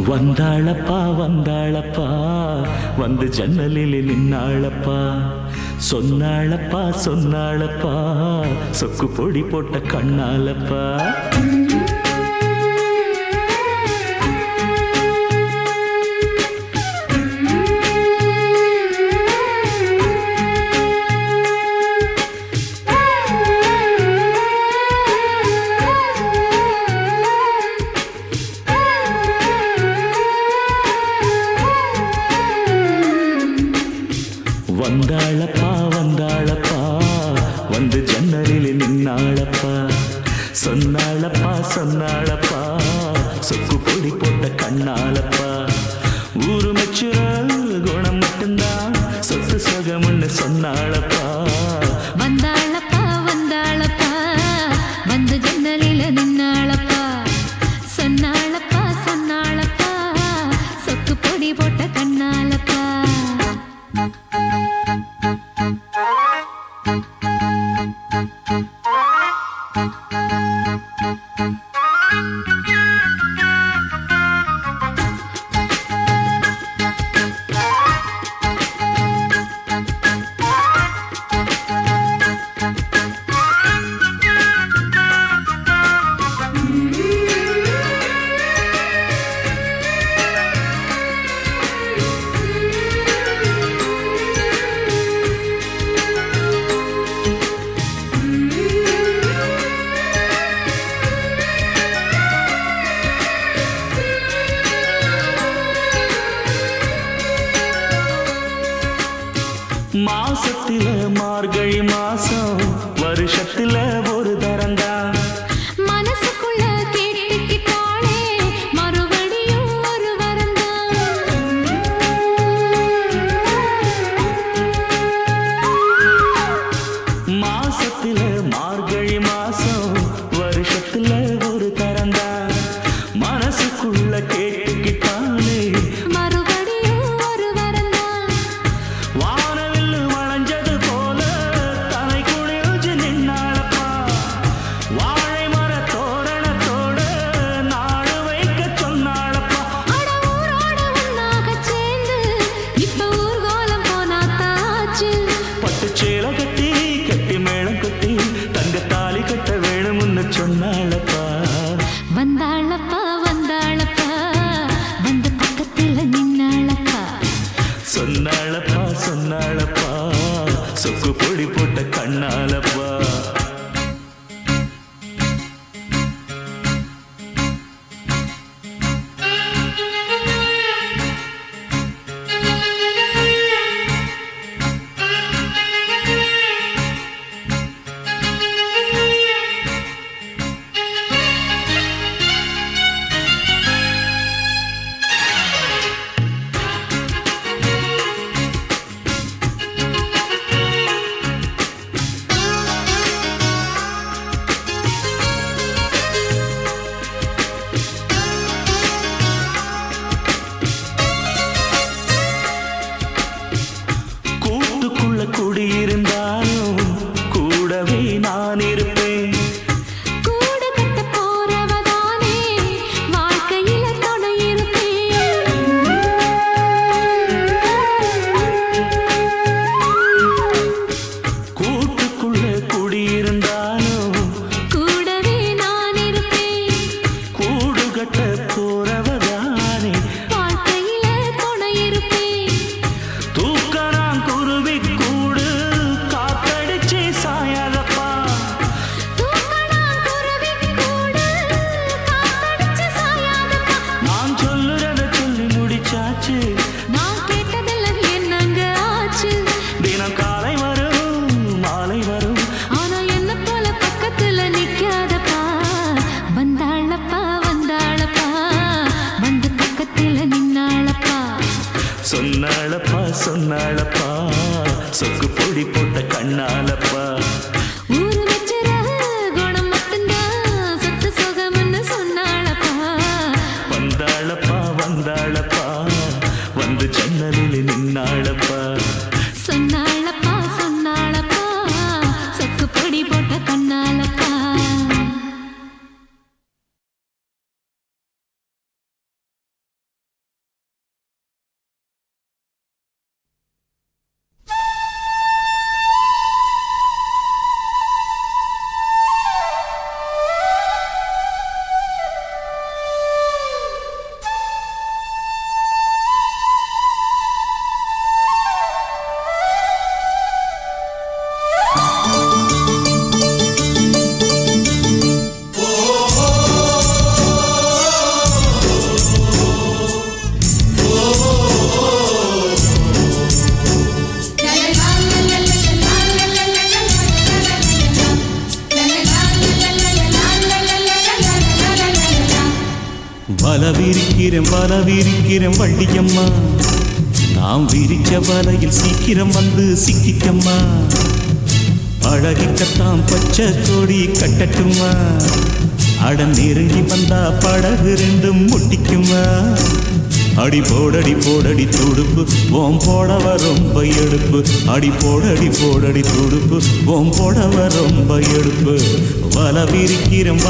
வந்தாளப்பா வந்தாளப்பா வந்து ஜன்னலில் நின்னாளப்பா சொன்னாளப்பா சொன்னாளப்பா சொக்கு பொடி போட்ட கண்ணாலப்பா வந்தாளப்பா வந்தாளப்பா வந்து ஜன்னலில் நின்னாளப்பா சொன்னாளப்பா சொன்னாளப்பா சொக்கு பொடி போட்ட கண்ணாலப்பா ஊரு மெச்சுற குணம் மட்டும்தான் சொத்து சுகம்னு சொன்னாளப்பா வந்தாளப்பா வந்தாளப்பா வந்து ஜன்னலில் நின்னாளப்பா சொன்னாளப்பா சொன்னாளப்பா சொக்கு பொடி போட்ட கண்ணாலப்பா மாசத்தில மார்கழி மாசம் வருஷத்துல ஒரு தரந்தா மனசுக்குள்ள கேட்டுக்கிட்டாளே மறுபடியும் ஒரு வரந்தா மாசத்தில மார்கழி மாசம் வருஷத்துல ஒரு தரந்தா மனசுக்குள்ள கேட்டுக்கிட்டாலே மறுபடியும் ஒரு வரந்தா வானவில் வளைஞ்சது போல தலை குளிர்ந்து நின்னாளப்பா வாழை மர தோரணத்தோட நாடு வைக்க சொன்னாளப்பா அட ஊரோட ஒன்னாகச் சேர்ந்து இப்ப ஊர்கோலம் போனாத்தாச்சு பட்டு சேலை கட்டி கட்டி மேளம் கட்டி தங்க தாலி கட்ட வேணும்னு சொன்னாளப்பா வந்தாளப்பா வந்தாளப்பா வந்து பக்கத்துல நின்னாளப்பா சொன்னாளப்பா சொன்னாளப்பா சொக்கு பொடி போட்ட கண்ணாலப்பா கூட்டுக்குள்ள குடியிருந்தாலும் கூடவே நான் இருப்பேன் கூடு கட்ட போறவதானே வாழ்க்கையில துணை இருப்பேன் கூட்டுக்குள்ள குடியிருந்தாலும் கூடவே நான் இருப்பேன் கூடு கட்ட போறவதானே வாழ்க்கையில துணை இருப்பேன் தூக்கறான் குருவி கூடு காத்தடிச்சு சாயாதப்பா தூக்கணான் குருவி கூடு காத்தடிச்சு சாயாதப்பா நான் சொல்லுறத சொல்லி முடிச்சாச்சு நான் கேட்டதெல்லாம் என்னங்க ஆச்சு தினம் காலை வரும் மாலை வரும் ஆனா என்ன போல பக்கத்துல நிக்காதப்பா வந்தாளப்பா வந்தாளப்பா வந்து பக்கத்துல நின்னாளப்பா சொன்னாளப்பா சொன்னாளப்பா சொக்கு பொடி போட்ட கண்ணாலப்பா ஊரு வச்சுற குணம் மட்டும்தான் சொத்து சுகம்னு சொன்னாளப்பா வந்தாளப்பா வந்தாளப்பா வந்து ஜன்னலில் நின்னாளப்பா சொன்னாளப்பா சொன்னாளப்பா சொக்கு பொடி போட்ட கண்ணாலப்பா வல விரிக்கிறேன் வள்ளியம்மா, நாம் விரிச்ச வலையில் சீக்கிரம் வந்து சிக்கிக்கம்மா. பழகிக்கத்தான் பச்சை கொடி கட்டட்டுமா, அட நெருங்கி வந்தா படகு ரெண்டும் முட்டிக்குமா. அடி போடடி துடுப்பு ஓம் போடவ ரொம்ப எடுப்பு, அடி போடடி துடுப்பு ஓம் போடவ ரொம்ப எடுப்பு. வல விரிக்கிறேன்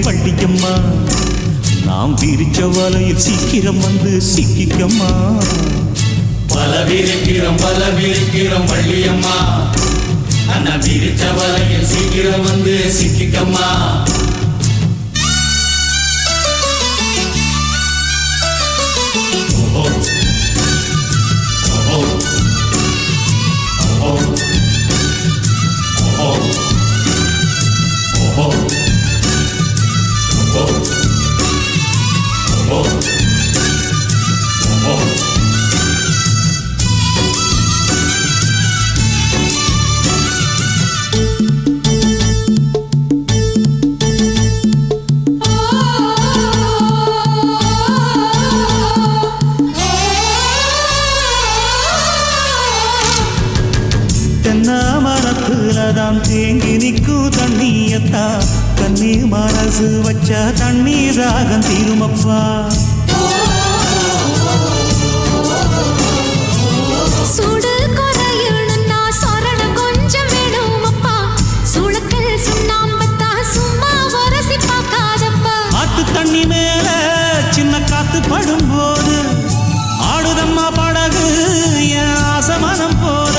வள்ளியம்மா, நாம் விரிச்ச வலையில் சீக்கிரம் வந்து சிக்கிக்கம்மா. வல விரிக்கிறோம் வள்ளியம்மா, அண்ணா விரிச்ச வலையில் சீக்கிரம் வந்து சிக்கிக்கம்மா. மரத்துலதான் தேங்கி நிற்கும் தண்ணியத்தா, கண்ணி மனசு வச்சா தண்ணீர் தாகம் தீருமப்பா. சூடு குறையணும்னா சொரண கொஞ்சம் வேணுமப்பா, சுளக்கல் சுண்ணாம்பத்தா சும்மா உரசி பார்க்காதப்பா. ஆத்து தண்ணி மேல சின்ன காத்து படும்போது ஆடுதம்மா படகு என் ஆசமனம் போல.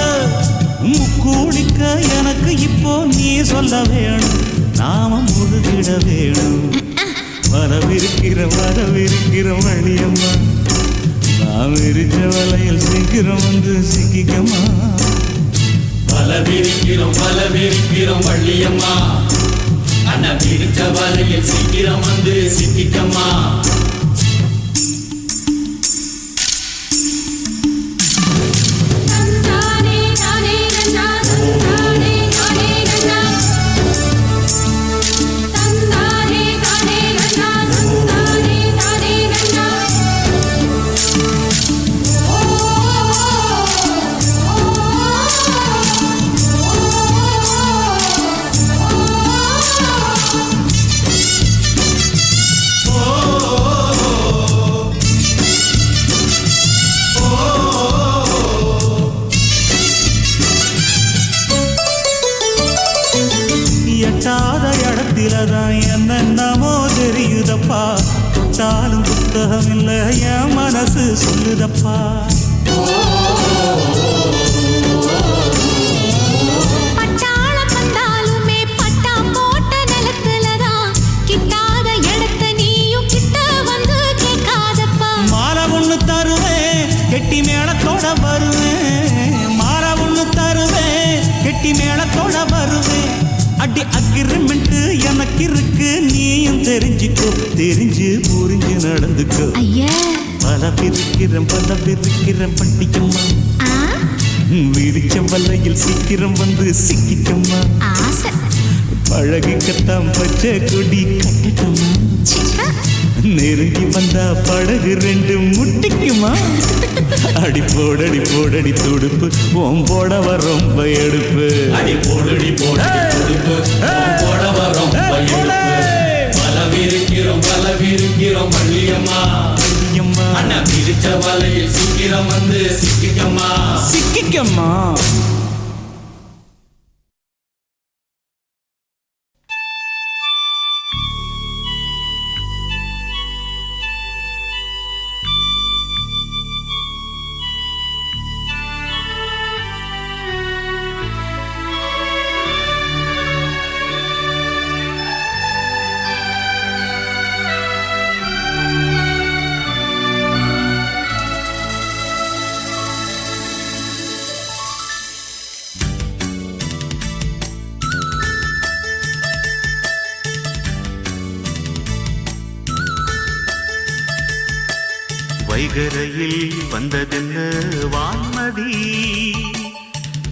முக்கூடிக்க எனக்கு இப்போ நீ சொல்ல வேணும், நாம முழுகிட வேணும். வரவிருக்கிற வள்ளியம்மா, நாம் விரிச்ச வலையில் சீக்கிரம் வந்து சிக்கிக்கம்மா. வல விரிக்கிறோம் வள்ளியம்மா, அண்ணா விரிச்ச வலையில் சீக்கிரம் வந்து சிக்கிக்கம்மா. எட்டாத இடத்தில்தான் என்னென்னமோ தெரியுதப்பா, தொட்டாலும் புத்தகம் இல்ல என் மனசு சொல்லுதப்பா. பட்டாளம் வந்தாலுமே பட்டா போட்ட நிலத்துலதான், கிட்டாத இடத்த நீயும் கிட்ட வந்து கேட்காதப்பா. மாலை ஒண்ணு தருவேன் கெட்டி மேளத்தோட வருவேன், மாலை ஒண்ணு தருவேன் கெட்டி மேளத்தோட வருவேன். அடி அக்ரிமெண்ட் எனக்கு இருக்கு, நீயும் தெரிஞ்சுக்கோ, தெரிஞ்சு புரிஞ்சு நடந்துக்கோ. ஐயா வல விரிக்கிறேன் பட்டிக்கம்மா, விரிச்ச வலையில் சீக்கிரம் வந்து சிக்கிக்கம்மா. ஆசை பழகிக்கத்தான் பச்சை கொடி கட்டட்டுமா, நெருங்கி வந்தா படகு ரெண்டு முட்டிக்குமா. அடி போடடி துடுப்பு ஓம் போடவ ரொம்ப எடுப்பு, அடி போடடி துடுப்பு ஓம் போடவ ரொம்ப எடுப்பு. வல விரிக்கிறோம் வள்ளியம்மா, அண்ணா விரிச்ச வலையில் சீக்கிரம் வந்து சிக்கிக்கம்மா. வைகரையில் வந்ததென்ன வான்மதி,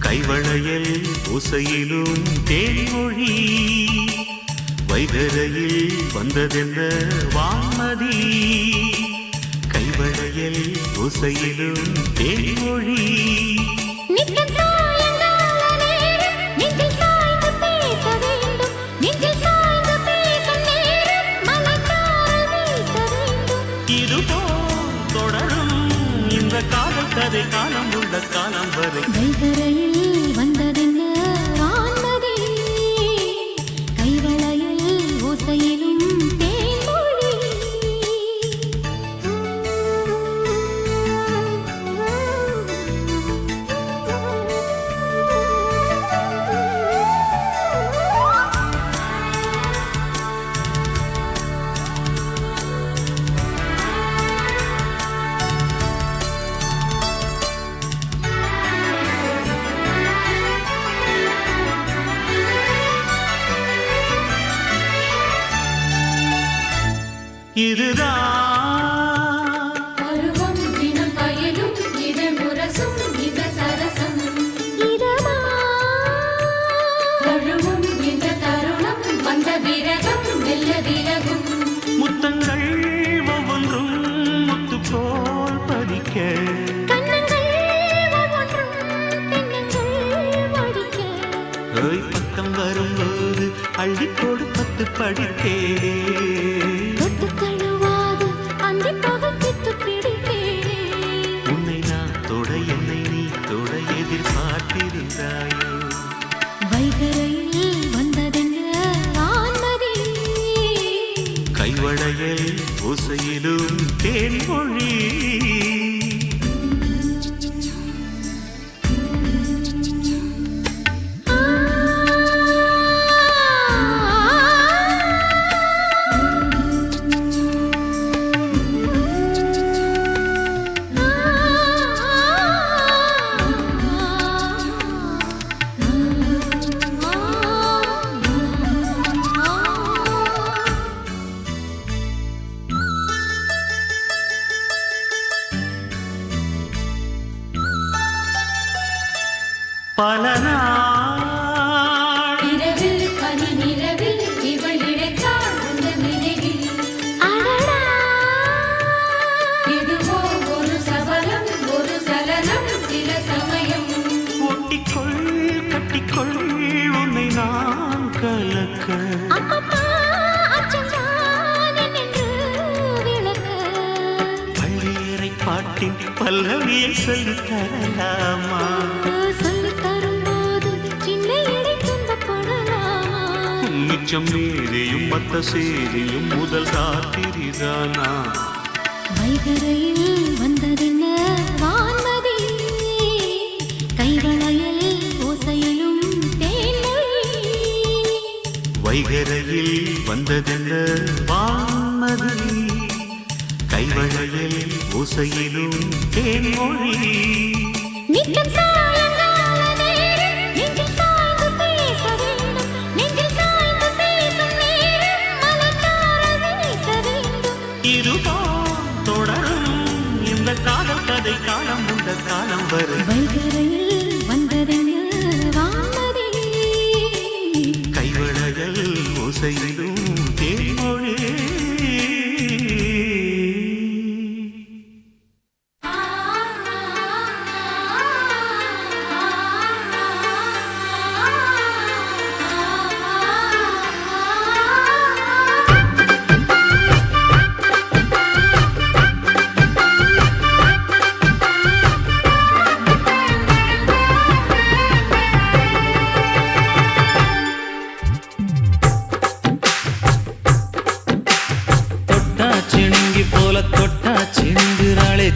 கைவளையல் ஓசையிலும் தேன்மொழி. வைகரையில் வந்ததென்ன வான்மதி கைவளையல் ஓசையிலும் தேன்மொழி நித்தம் சாயங்கால நேரம் நெஞ்சில் சாய்ந்து பேச வேண்டும் நெஞ்சில் சாய்ந்து பேசும் நேரம் மலர்ந்தால் வீச வேண்டும் இதுபோல் தொடரும் இந்த காதல் கதை காலம் உள்ள காலம் வரை வைகரையில் வந்ததென்ன வான்மதி கைவளையல் ஓசையிலும் தேன்மொழி இதுதான் பருவம் தினம் பயனும் இதழ் முரசும் இந்த சரசம் இதமா தழுவும் இந்த தருணம் வந்த விரகம் மெல்ல விலகும் முத்தங்கள் ஒவ்வொன்றும் முத்து போல் பதிக்க கண்ணங்கள் ஒவ்வொன்றும் தென்னங்கள் வடிக்க பக்கம் வரும்போது அள்ளி கொடுப்பத்து படித்தே தொட்டு தழுவாது அந்தி பகத்திட்டு பிடிக்கே உன்னை நான் தொட என்னை நீ தொட எதிர்பார்த்திருந்தாயோ வைகரையில் வந்ததென்ன வான்மதி கைவளையல் ஓசையிலும் தேன்மொழி பல நாள் இரவில் பனி நிலவில் இவள் இழைத்தாள் உந்த நினைவில் அடடா இதுவோ ஒரு சபலம் ஒரு சலனம் சில சமயம் ஒட்டிக்கொள் கட்டிக்கொள் உன்னை நான் கலக்க அப்பப்பா அச்சம்தான் என்று விளக்க பள்ளியறை பாட்டின் பல்லவியை சொல்லித் தரலாமா சொல்லித் தரும்போது சின்ன இடை துன்பப்படலாமா மிச்சம் மீதியும் மத்த சேதியும் முதல் ராத்திரிதானா வைகரையில் வந்ததென்ன வான்மதி கைவளையல் ஓசையிலும் தேன்மொழி வைகரையில் வந்ததென்ன வான்மதி கைவளையல் ஓசையிலும் தேன்மொழி நித்தம் சாயங்கால நேரம் நெஞ்சில் சாய்ந்து பேச வேண்டும் நெஞ்சில் சாய்ந்து பேசும் நேரம் மலர்ந்தால் வீச வேண்டும் இதுதான் தொடரும் இந்த காதல் கதை காலம் உள்ள காலம் வரை வைகரையில் வந்ததென்ன வான்மதி கைவளையல் ஓசையிலும் தேன்மொழி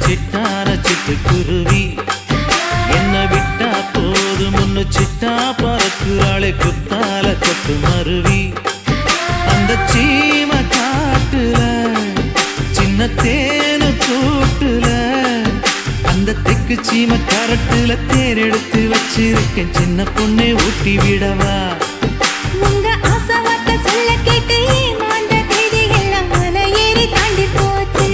சிட்டார சிட்டுக்குருவி என்ன விட்டா போதும் முன்னு சிட்டா பறக்குறாளே குத்தால கொத்து மருவி அந்த சீம காட்டுல சின்ன தேனு கூட்டுல அந்த தெக்கு சீம கரட்டுல தேர் எடுத்து வச்சிருக்கேன் சின்ன பொண்ணை ஊட்டி விடவா உங்க ஆசவார்த்தை சொல்ல கேட்டு ஏமாந்த தேதி எல்லாம் மலை ஏறி தாண்டி போச்சு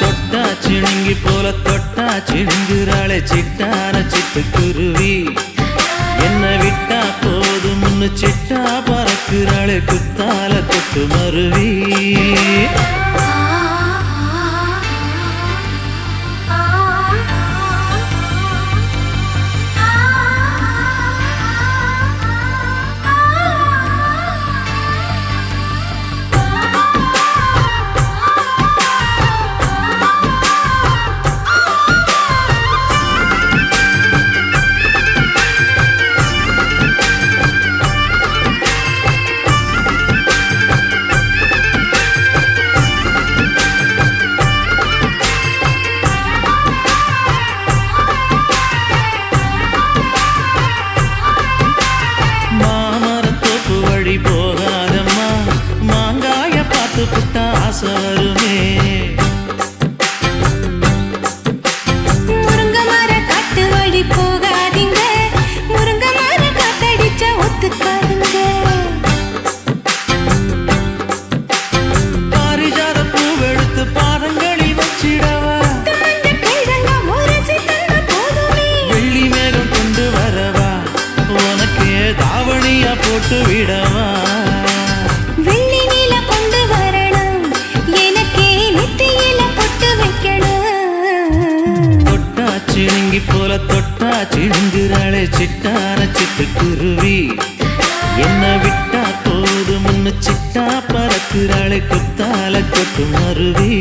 தொட்டா சிணுங்கி போல தொட்டா சிணுங்குறாளே சிட்டான சிட்டுக்குருவி என்ன விட்டா போதும் முன்னு சிட்டா பறக்குறாளே பறக்குறாளே குத்தால கொட்டு மருவி போகாதம்மா மாங்காய பார்த்து புட்டா ஆசை வருமே முருங்க மர காட்டு வழி போகாதீங்க முருங்க மர காத்தடிச்சா ஒத்துக்காதுங்க பாரிஜாத பூவெடுத்து பாதங்களில் வச்சிடவா வெள்ளி மேகம் கொண்டு வரவா உனக்கே தாவணியா போட்டு விடவா வெள்ளி நீல கொண்டு வரணும் எனக்கே நெத்தியில பொட்டு வைக்கணும் தொட்டா சிணுங்கி போல தொட்டா சிணுங்குறாளே சிட்டான சிட்டுக்குருவி என்ன விட்டா போது முன்னு சிட்டா பறக்குறாளே குத்தால கொட்டு மருவி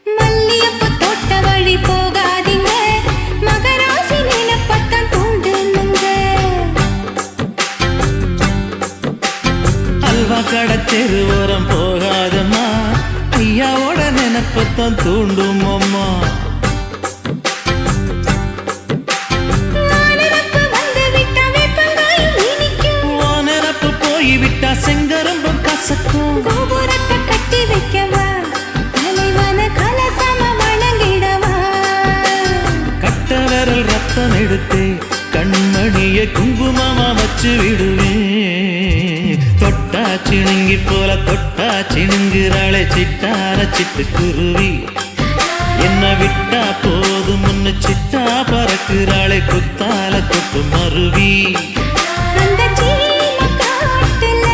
மல்லியப்பூ தோட்ட வழி போகாதீங்க மகராசி நிலப்பட்டம் தூண்டுனுங்க அல்வா கடை தெருவோரம் போகாதம்மா ஐயாவோட நினைப்பத்தான் தூண்டும் அம்மா நினப்பு வந்து விட்டா வேப்பங்காயும் இனிக்கும் ஓ நினப்பு போய்விட்டா செங்கரும்பும் கசக்கும் கோபுரத்தை கட்டி வைக்கவா தலைவன கலசம வணங்கிடவா கட்ட விரல் ரத்தம் எடுத்து கண்மணிய குங்குமமா வச்சு விடுவேன் தொட்டா சிணுங்கி போல தொட்டா சிணுங்குறாளே சிட்டார சிட்டுக்குருவி என்ன விட்டா போது முன்னு சிட்டா பறக்குறாளே குத்தால கொட்டு மருவி அந்த சீம காட்டுல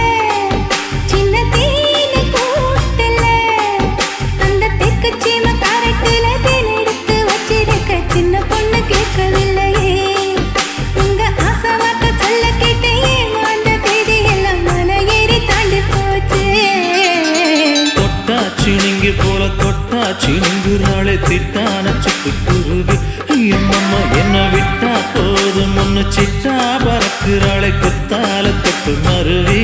சின்ன தேனி கூட்டுல அந்த தெற்கு சீம காரட்டுல தேன் எடுத்து வச்சிருக்க சின்ன பொண்ணு கேட்கவில்லையே உங்க ஆசை வார்த்தை சொல்ல கேட்டேயே அந்த தேதி எல்லாம் மலை ஏறி தாண்டி போச்சு தொட்டா சிணுங்கி போல தொட்டா சிணுங்குறாளே திட்டான சிட்டுக்குருவி அம்மம்மா என்ன விட்டா போது முன்னு சிட்டா பறக்குறாளே குத்தால கொட்டு மருவி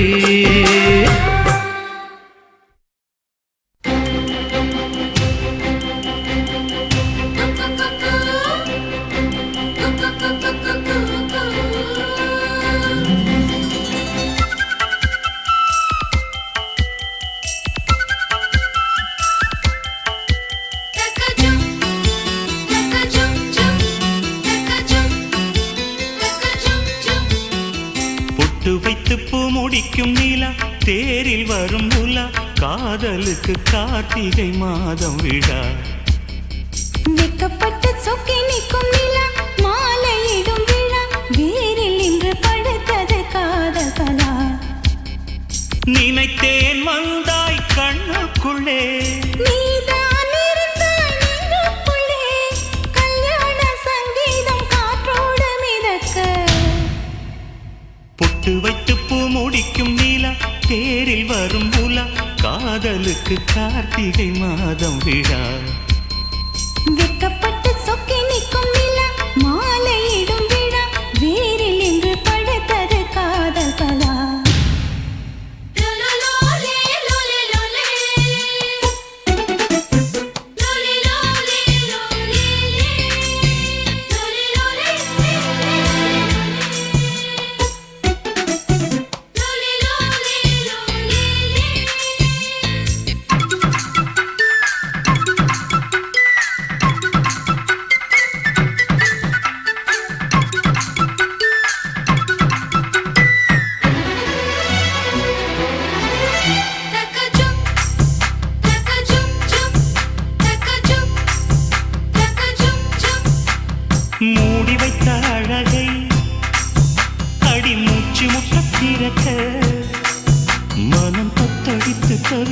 பொட்டு வைத்து பூ முடிக்கும் நிலா தேரில் வரும் உலா காதலுக்கு கார்த்திகை மாதம் விழா வெக்கப்பட்டு சொக்கி நிற்கும் நிலா மாலையிடும் விழா வேரில் இன்று படுத்தது காதல் கலா நினைத்தேன் வந்தாய் கண்ணுக்குள்ளே நீதான் இருந்தாய் நெஞ்சுக்குள்ளே கல்யாண சங்கீதம் காற்றோடு மிதக்க பொட்டு வைத்து பூ முடிக்கும் நிலா தேரில் வரும் உலா காதலுக்கு கார்த்திகை மாதம் விழா வெக்கப்பட்டு சொக்கி நிற்கும் நிலா மாலையிடும் விழா வேரில் இன்று படுத்தது காதல் கலா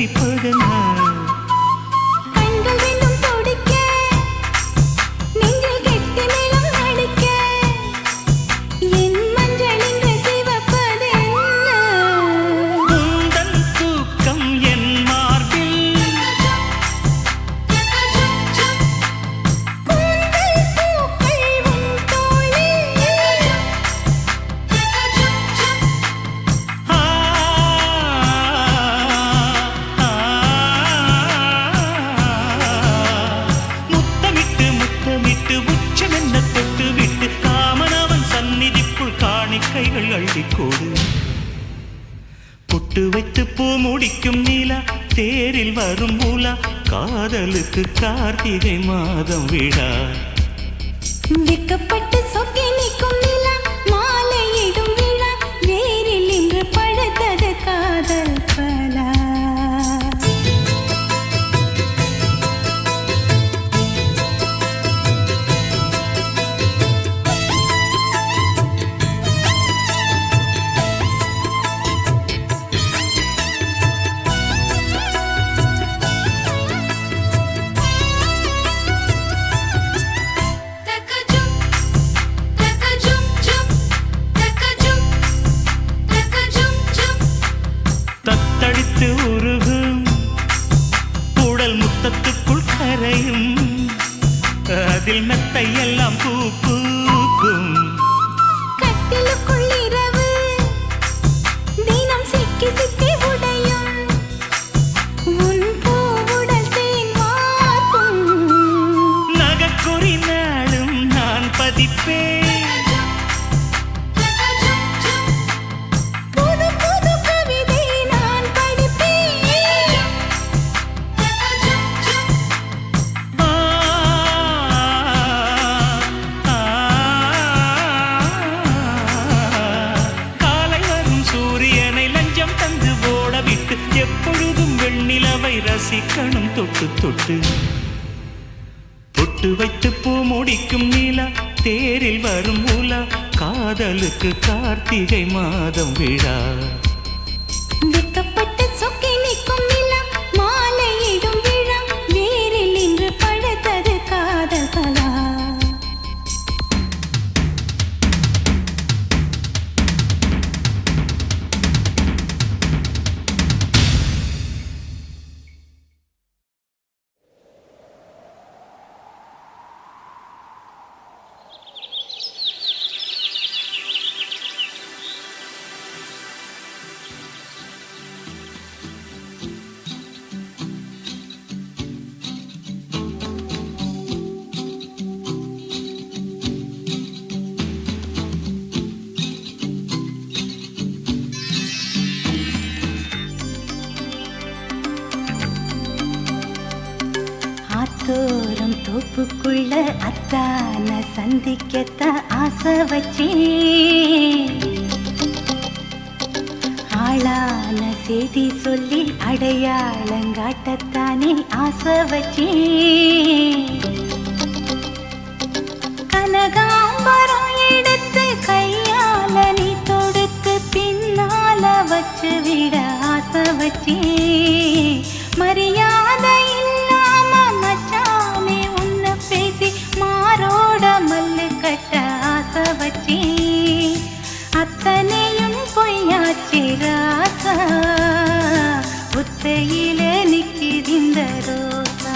சிரிப்பதென்ன கண்கள் ரெண்டும் துடிக்க நெஞ்சில் கெட்டி மேளம் அடிக்க என் மஞ்சள் இங்கு சிவப்பதென்ன உந்தன் தூக்கம் என் மார்பில் கூந்தல் பூக்கள் உன் தோளில் ஆ, ஆ, முத்தமிட்டு முத்தமிட்டு உச்சமென்ன தொட்டு விட்டு காமனவன் சந்நிதிக்குள் காணிக்கைகள் அள்ளிக்கோடு புட்டு வைத்து பூ முடிக்கும் நீலா தேரில் வரும் மூலா காதலுக்கு கார்த்திகை மாதம் விழா வெக்கப்பட்டு சொக்கி நிற்கும் நிலா மாலையிடும் விழா வேரில் இன்று பழுத்தது காதல் பலா தத்தடித்து உருகும் உடல் முத்தத்துக்குள் கரையும் அதில் மெத்தையெல்லாம் பூ பூக்கும் கட்டிலுக்குள் இரவு தினம் சிக்கி சிக்கி உடையும் உன் பூவுடல் தேன் வார்க்கும் நகக்குறி நாளும் நான் பதிப்பேன் புது புது கவிதை நான் படிப்பேன் ஆ, ஆ, காலை வரும் சூரியனை லஞ்சம் தந்து ஓட விட்டு எப்பொழுதும் வெண்ணிலவை ரசிக்கணும் தொட்டு தொட்டு பொட்டு வைத்து பூ முடிக்கும் நீலா தேரில் வரும் ஊலா காதலுக்கு கார்த்திகை மாதம் விழா வெக்கப்பட்டு சொக்கி நிற்கும் நிலா மாலையிடும் விழா வேரில் இன்று பழுத்தது காதல் பலா ஆத்தோரம் தோப்புக்குள்ள அத்தான சந்திக்கத்தான் ஆசை வச்சேன் ஆளான செய்தி சொல்லி அடையாளங்காட்டத்தானே ஆசை வச்சேன் கனகாம்பரம் எடுத்து கையால நீ தொடுத்து பின்னால வச்சு விட ஆசை வச்சேன் மரியாதை இல்லாம மச்சானே உன்னை பேசி மாரோட மல்லு கட்ட ஆசை வச்சேன் அத்தனையும் பொய்யாச்சி ராசா புத்தையில நிக்கிதிந்த ரோசா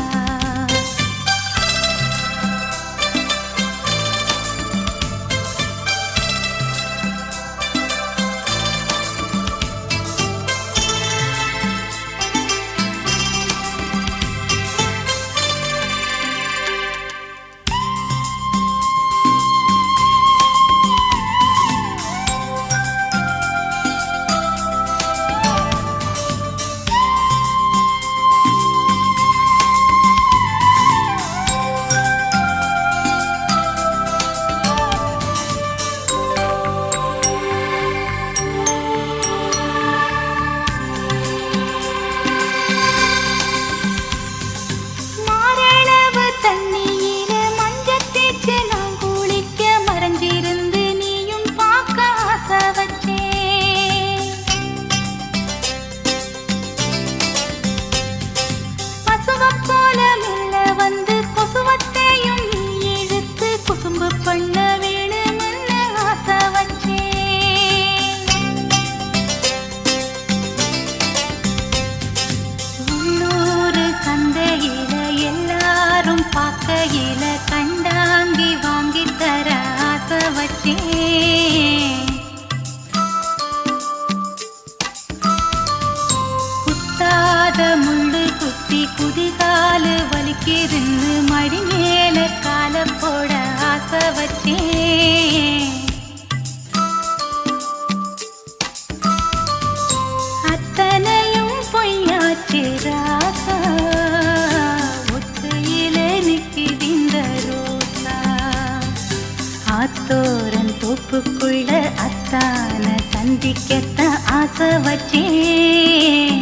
ஆத்தோரன் தோப்புக்குள்ள அத்தான சந்திக்கத்தான் ஆசை வச்சேன்.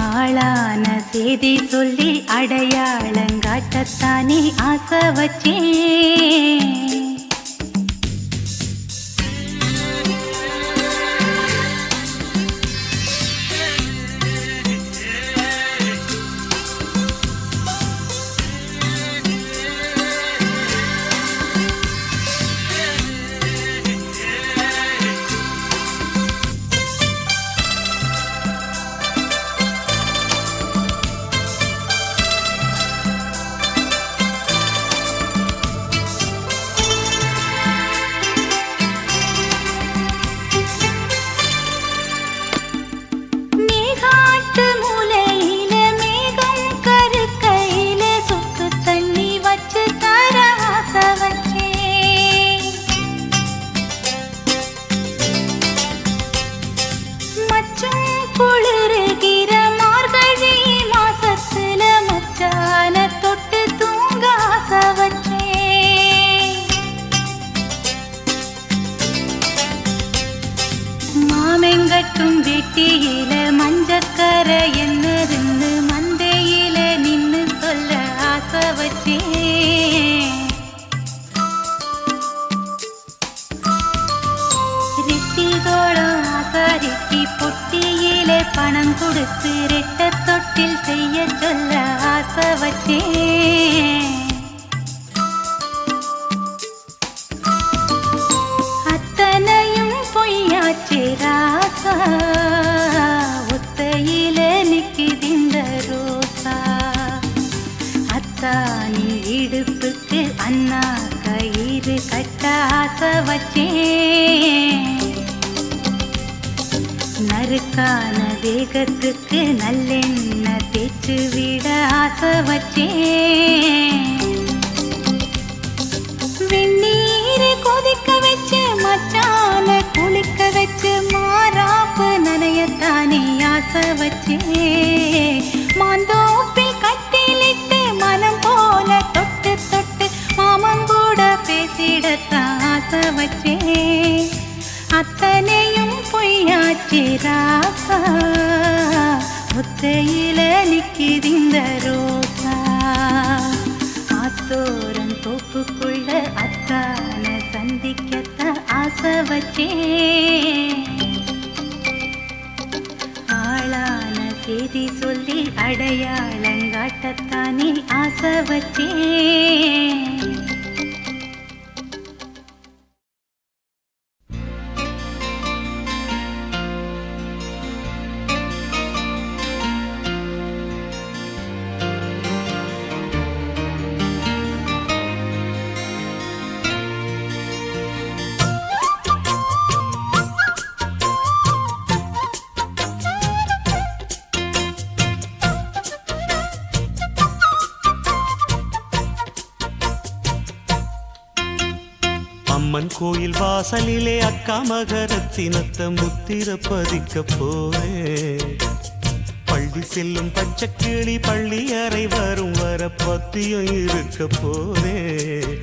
ஆளான செய்தி சொல்லி அடையாளங்காட்டத்தானே ஆசை வச்சேன். மாமெங்கட்டும் வெட்டியில மஞ்சக்கர என்னதுன்னு மந்தையில நின்னு சொல்ல ஆசை வச்சேன். ரெட்டிதோളം ஆசாரிக்கு பொட்டியில பணம் கொடுத்து ரெட்ட தொட்டில் செய்ய சொல்ல ஆசை வச்சேன். அத்தனையும் பொய்யாச்சு ராசா, ஒத்தையில நிக்குதிந்த ரோசா. அத்தானின் இடுப்புக்கு அண்ணா கயிறு கட்ட ஆசை வச்சேன். நறுக்கான தேகத்துக்கு நல்லெண்ணெய் தேய்ச்சு விட ஆசை வச்சேன். வெந்நீரை கொதிக்க வச்சு மச்சான குளிக்க வச்சு மாறாப்பு நனையத்தானே ஆசை வச்சேன். மாந்தோப்பில் கட்டிலிட்டு மனம் போல தொட்டு தொட்டு மாமன் கூட பேசிடத்தான் ஆசை வச்சேன். அத்தனையும் பொய்யாச்சு ராசா, ஒத்தையில நிக்குதிந்த ரோசா. ஆத்தோரன் தோப்புக்குள்ள அத்தான சந்திக்கத்தான் ஆசை வச்சேன். ஆளான செய்தி சொல்லி அடையாளங்காட்டத்தானே ஆசை வச்சேன். அம்மன் கோயில் வாசலிலே அக்கா மகரத்தினத்தை முத்திர பதிக்க போறேன். பள்ளி செல்லும் பச்சைக்கிளி பள்ளி அறை வரும் வர பத்தியம் இருக்க போறேன்.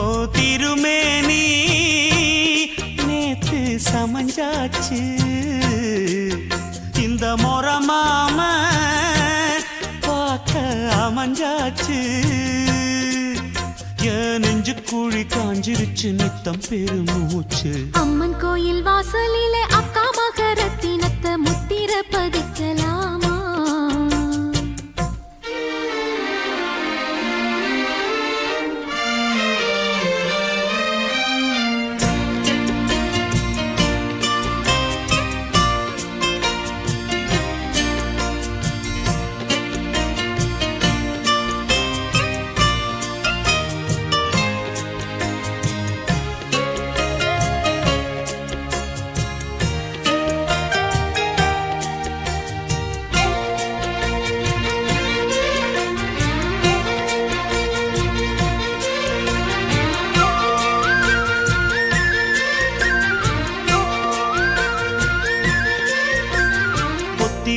ஓ திருமேனி நேத்து சமஞ்சாச்சு, இந்த மொரமாம பார்க்க அமைஞ்சாச்சு. என் நெஞ்சு கூழி காஞ்சிருச்சு நித்தம் பெருமூச்சு. அம்மன் கோயில் வாசலிலே அக்கா மகரத்தினத்தை முத்திர பதிக்கலாமா?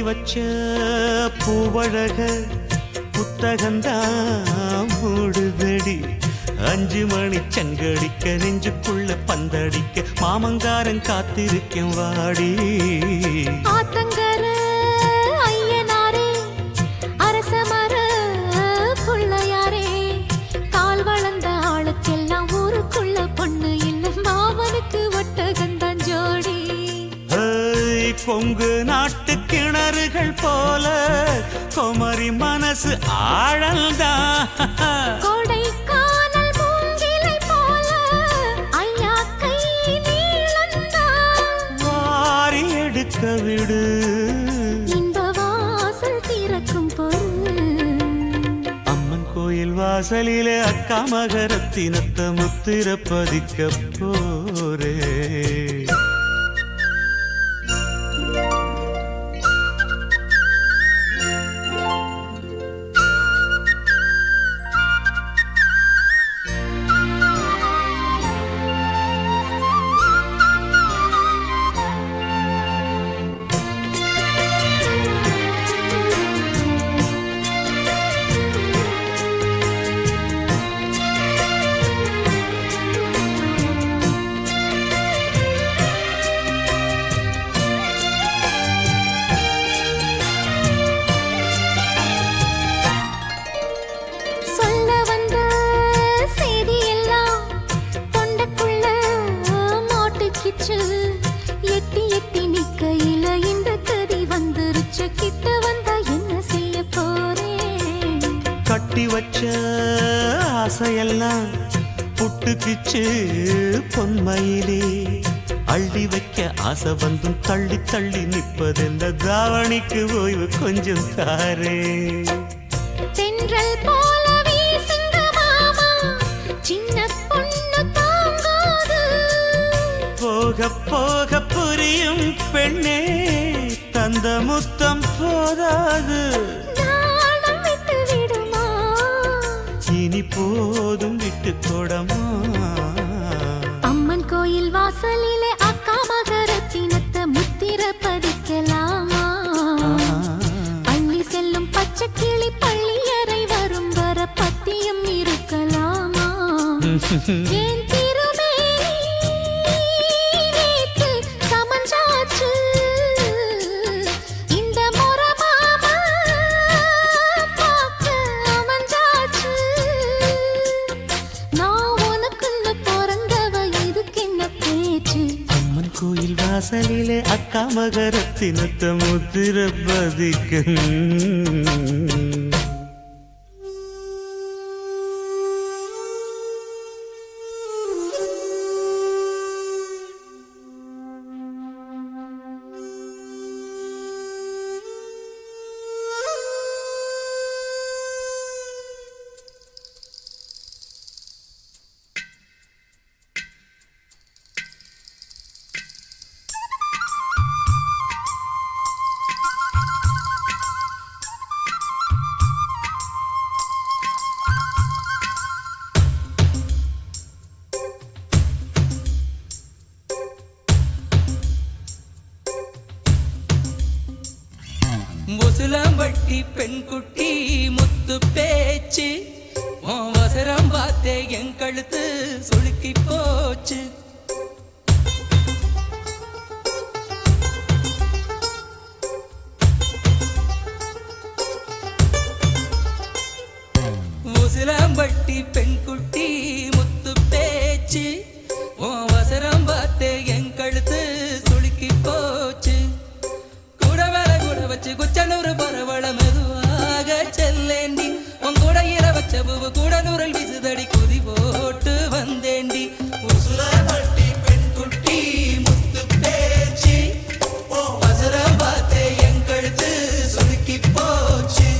வச்ச பூவழக புத்தகந்தான் மூடுதடி, 5 மணி சங்கடிக்க நெஞ்சுக்குள்ள பந்தடிக்க மாமங்காரன் காத்திருக்கேன் வாடி. ஆத்தங்கர ஐயனாரே அரசமர புள்ளையாரே கால் வளர்ந்த ஆளுக்கெல்லாம் ஊருக்குள்ள பொண்ணு இல்ல மாவனுக்கு ஒட்டகந்தான் ஜோடி. கொங்கு நாட்டு கிணறுகள் போல குமரி மனசு ஆழல்தான். கொடைக்கானல் மூங்கிலை போல ஐயா கை நீளந்தான். வாரி எடுக்க விடு இன்ப வாசல் திறக்கும் பொருள். அம்மன் கோயில் வாசலிலே அக்கா மகரத்தினத்தை முத்திர பதிக்க போரே. எட்டி எட்டி நிக்கையில இந்த கதி வந்துருச்சு. கிட்ட வந்தா என்ன செய்ய போறேன்? கட்டி வச்ச ஆசையெல்லாம் புட்டுக்குச்சு பொன்மையிலே. அள்ளி வைக்க ஆசை வந்தும் தள்ளி தள்ளி நிற்பதெந்த தாவணிக்கு ஓய்வு கொஞ்சம் தாரே. தென்றல் போல வீசுங்க மாமா சின்ன பொண்ணு தாங்காது. போக போக புரியும் பெண்ணே தந்த முத்தம் போதாது. நாணம் விட்டு விடுமா இனி போதும் விட்டு கொடமா. அம்மன் கோயில் வாசலிலே அக்கா மகரத்தினத்தை முத்திர பதிக்கலாமா? அள்ளி செல்லும் பச்சை கிளி பள்ளியறை வரும் வர பத்தியம் இருக்கலாமா? ஏன் கோயில் வாசலிலே அக்கா மகரத்தினத்தை முத்திர பதிக்க. முசுலம்பட்டி பெண் குட்டி முத்து பேச்சு வசரம் பார்த்தே என் கழுத்து சுளுக்கி போச்சு. முசுலம்பட்டி பெண் குட்டி முத்து பேச்சு வசரம் பார்த்தே என் கழுத்து சுளுக்கி போச்சு. குச்சனூறு பரவள மெதுவாக செல்லேண்டி உங்கூட இரவச்ச பூவு கூட நூறல் விசுதடி குதி போட்டு வந்தேண்டி. உசுலம்பட்டி பெண் குட்டி முத்து பேச்சு வசரம் பார்த்தே என் கழுத்து சுளுக்கி போச்சு.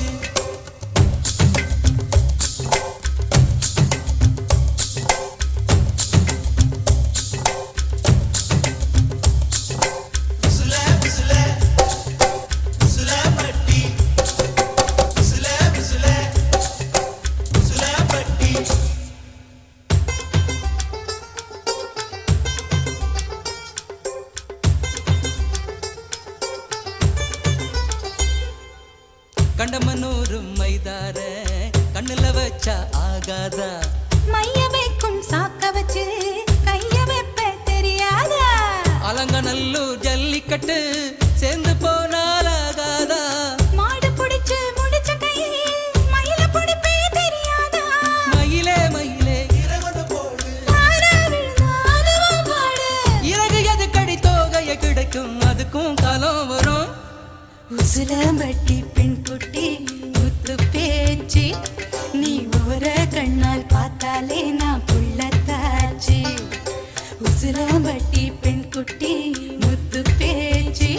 கண்டமனூரு மைதார கண்ணுல வச்சா ஆகாதா? மைய வைக்கும் சாக்க வச்சு கைய வைப்ப தெரியாதா அலங்கநல்லூர் ஜல்லிக்கட்டு சேர்ந்து போனால் ஆகாதா மாடு புடிச்சு முடிச்ச கை மயில புடிப்பே தெரியாதா மயிலே மயிலே ஆனா விழுந்தா அதுவும் பாடு இறகு எதுக்கடி தோகைய கிடைக்கும் அதுக்கும் காலம் வரும் உசிலம்பட்டி பெண் குட்டி முத்து பேச்சு நீ ஓர கண்ணால் பார்த்தாலே நான் புள்ளத்தாச்சு உசிலம்பட்டி பெண் குட்டி முத்து பேச்சு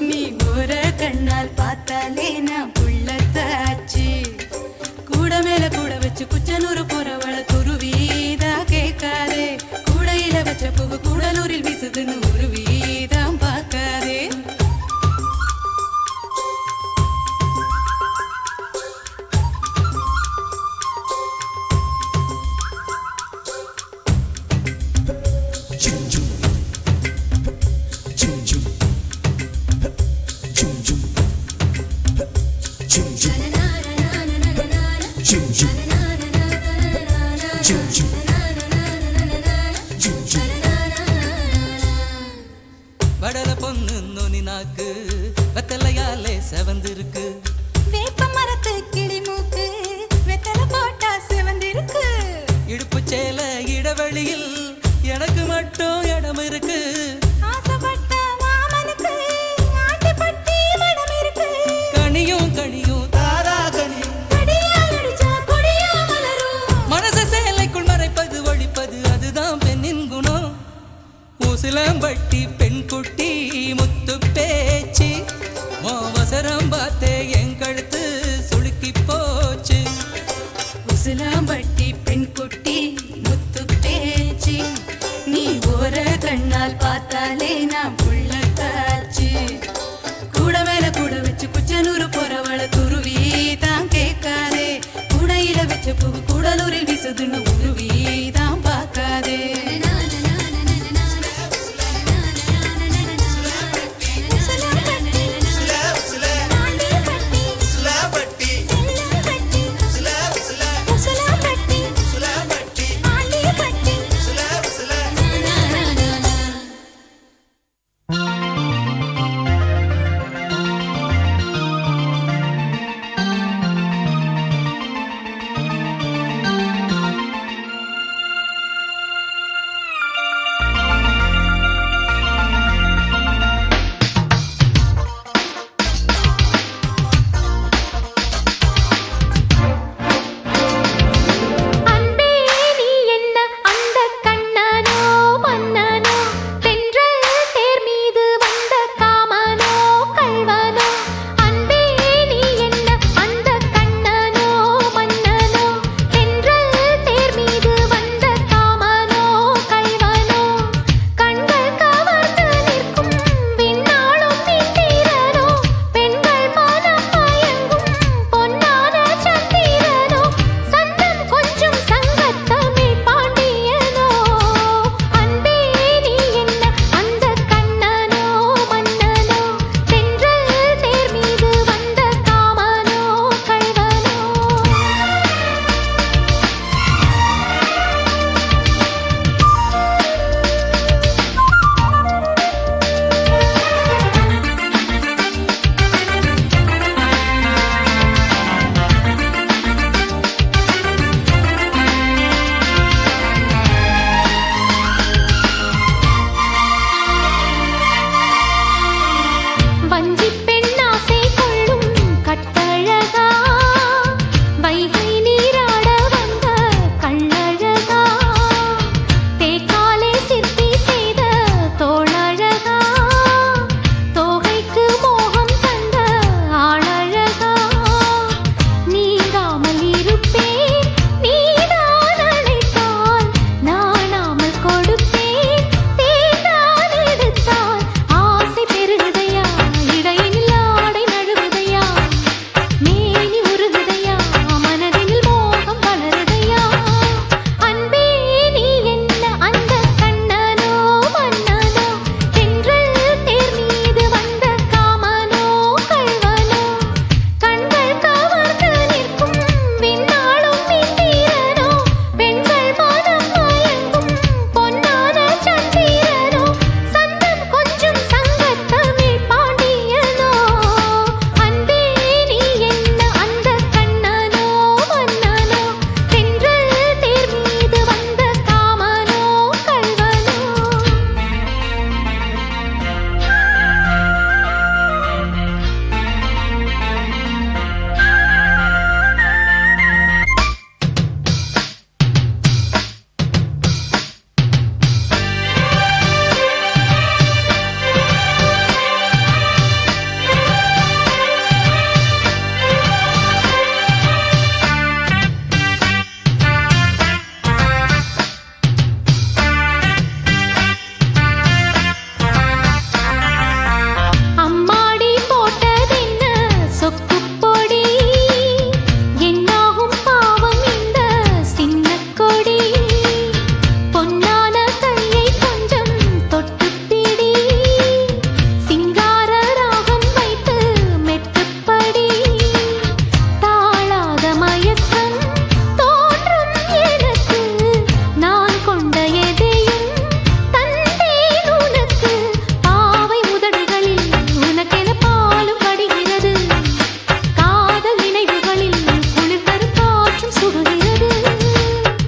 நீ ஓர கண்ணால் பார்த்தாலே நான் புள்ளத்தாச்சு கூட மேல கூட வச்சு குச்சனூர் போறவள குருவீதா கேட்காதே கூடையில வச்ச பூவு கூடலூரில் வீசுதுன்னு ஒரு வீதம் பார்க்காதே வடல பொண்ணு நுனி நாக்கு வெத்தலையாலே செவந்திருக்கு வேப்ப மரத்து கிளி மூக்கு வெத்தல போட்டா சிவந்திருக்கு இடுப்பு சேல இடைவெளியில் எனக்கு மட்டும் இடம் இருக்கு ஆசைப்பட்ட மாமனுக்கு ஆட்டிப்பட்டி மனம் இருக்கு கனியும் கனியும் தாரா கனியும் கடியால் அடிச்சா கொடியா மலரும் மனச சேலைக்குள் மறைப்பது ஒழிப்பது அதுதான் பெண்ணின் குணம் உசிலம்பட்டி பெண் குட்டி முத்து பேச்சு அவசரம் பார்த்தே என் கழுத்து சுளுக்கி போச்சு உசிலம்பட்டி பெண் குட்டி முத்து பேச்சு நீ ஓர கண்ணால் பார்த்தாலே நான் புள்ளத்தாச்சு கூட மேல கூட வச்சு குச்சனூர் போறவள குருவி தான் கேட்காதே கூடையில வச்ச பூ கூடலூரில் வீசுதுன்னு உருவி தான் பார்க்காதே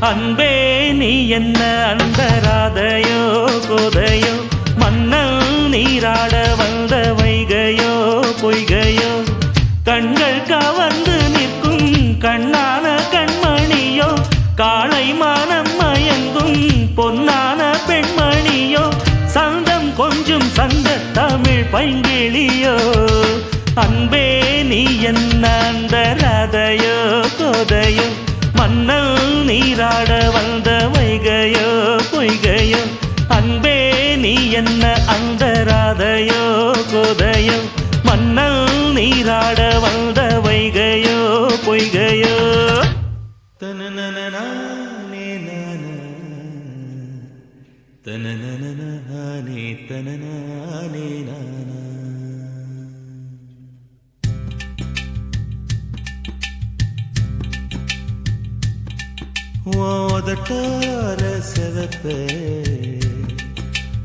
அன்பே நீ என்ன அந்தராதையோ கோதையோ மன்னல் நீராட வந்த வைகையோ பொய்கையோ கண்கள் கவர்ந்து நிற்கும் கண்ணான கண்மணியோ காளை மானம் மயங்கும் பொன்னான பெண்மணியோ சந்தம் கொஞ்சம் சந்த தமிழ் பைங்கிளியோ அன்பே நீ என்ன அந்தராதையோ கோதையோ மன்னல் நீராட வந்த வைகையோ பொய்கையோ அன்பே நீ என்ன அந்தராதையோ கோதையோ மன்னல் நீராட வந்த வைகையோ பொய்கையோ தனனனனானே நானா தனனனனானே தனனானே நானா ஓதட்டார செவப்பே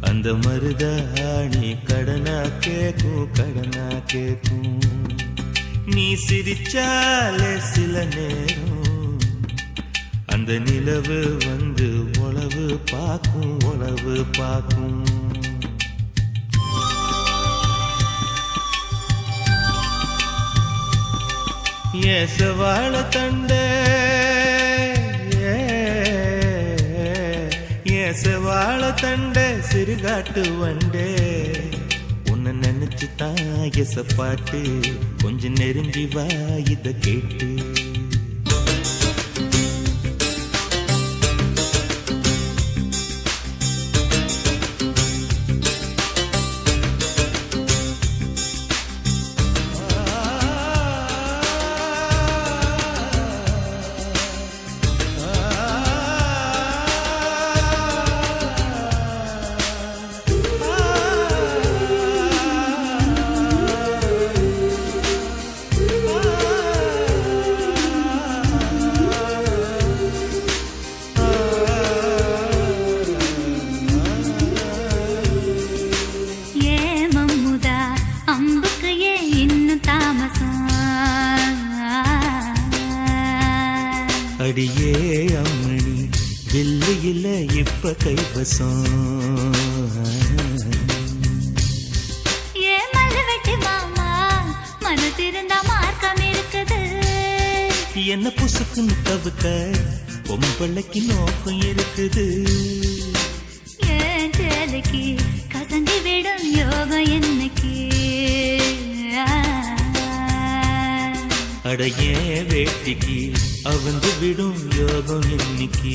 அந்த மருதாணி கடனா கேக்கும் நீ சிரிச்சாலே சில நேரம் அந்த நிலவு வந்து உளவு பார்க்கும் ஏசவாழ தண்டே வாழ தண்டே சிறுகாட்டு வண்டே உன்னை நினைச்சு தாயச பாட்டு கொஞ்சம் நெருங்கி வா இத கேட்டு அடியே அம்மணி வெள்ளியில இப்ப கைவசம் ஏ மல்லவெட்டி மாமா மனசிருந்தா மார்க்கம் இருக்குது என்ன புசுக்குன்னு தவிக்க பொம்பளைக்கு நோக்கம் இருக்குது ஏன் சேலைக்கு கசங்கி விடும் யோகம் என்னைக்கு அடைய வேட்டிக்கு அவந்து விடும் யோகம் இன்னைக்கு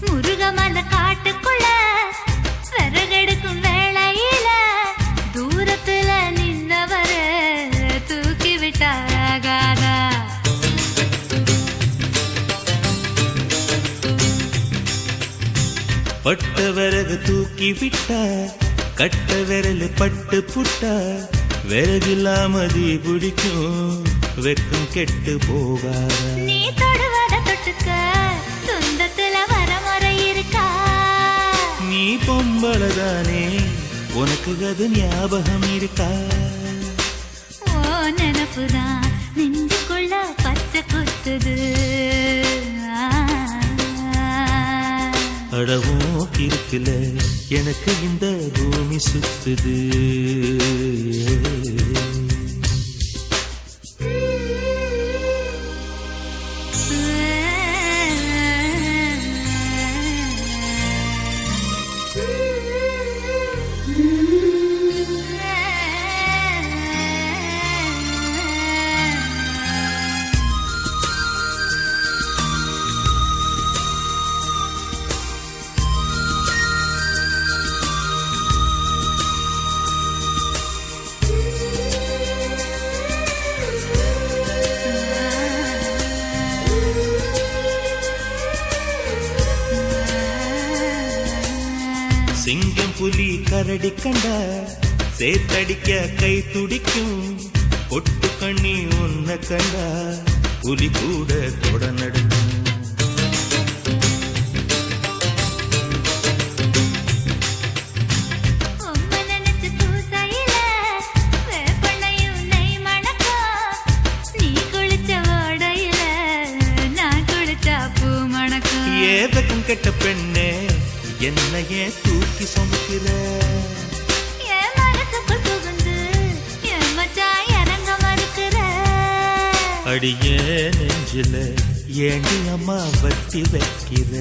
முருகமல காட்டுக்குள்ள விறகெடுக்கும் வேளையில தூரத்துல நின்னவர தூக்கி விட்டாராகாதா பட்ட விறகு தூக்கி விட்டா கட்ட விரல் பட்டு புட்டா விறகில்லாமதி பிடிக்கும் வெக்கம் கெட்டு போகாதா நீ தொடுவத தொட்டுக்க சொந்தத்துல வரமுறை இருக்கா நீ பொம்பளதானே உனக்கு அது ஞாபகம் இருக்கா ஓ நினப்புதான் நெஞ்சுக்குள்ள பச்சை குத்துது அடவும் இருக்குல எனக்கு இந்த பூமி சுத்துது சிங்கம் புலி கரடி கண்டா சேத்தடிக்க கை துடிக்கும் ஒட்டு கண்ணி உன்ன கண்டா புலி கூட தொட நடுங்கும் உம்மை நினைச்சு பூசையில வேப்பெண்ணையும் நெய் மணக்கும். நீ குளிச்ச ஓடையில நான் குளிச்சா பூ மணக்கும். ஏதக்கும் கெட்ட பெண்ணே என்னையே தூக்கி சுமக்கிற என் மனசுக்குள் புகுந்து என் மச்சான் இறங்க மறுக்கிற. அடியே நெஞ்சில ஏண்டி அம்மா வட்டி வைக்கிற